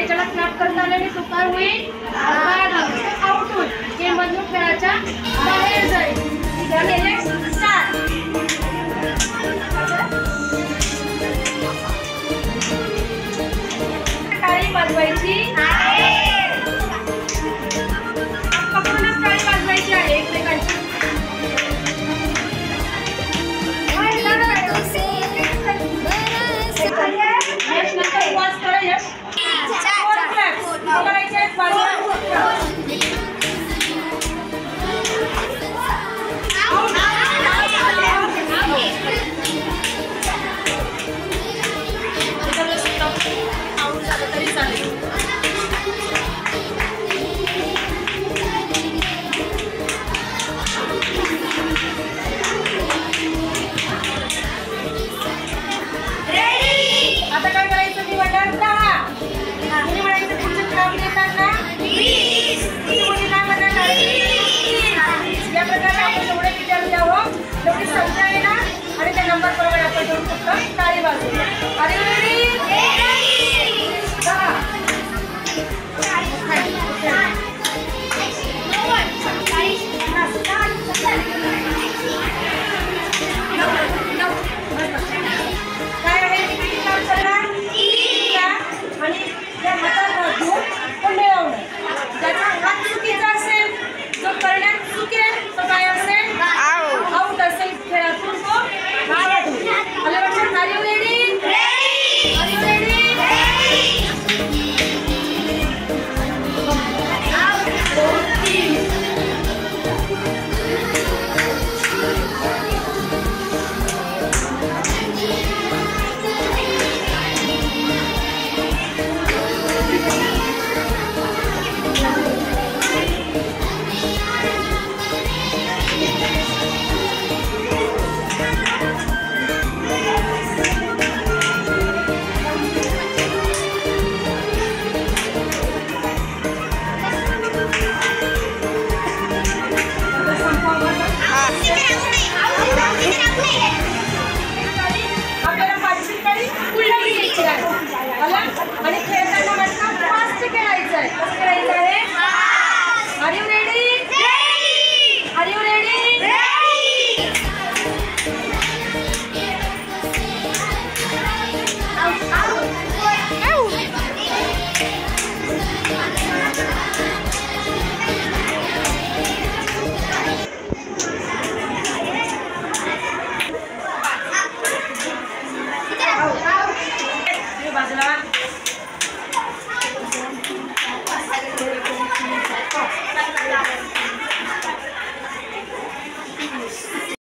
याच्याला clap करता आल्याने तो काय होईल, आउट होईल, गेम मधून खेळाच्या बाहेर जाईल. स्टार्ट. टाळी वाजवायची, पकडूनच टाळी वाजवायची आहे एकमेकांची. यश नंतर वाज करा. यश आता काय करायचं, निवडणार 10. कोणी म्हणायचं पुढचं नाव देताना कोणी नाव म्हणणार, या प्रकारे आपण एवढे विचार द्यावं, तेवढी संख्या आहे ना, आणि त्या नंबर प्रमाणे आपण देऊ शकतो. टाळी वाजवूया.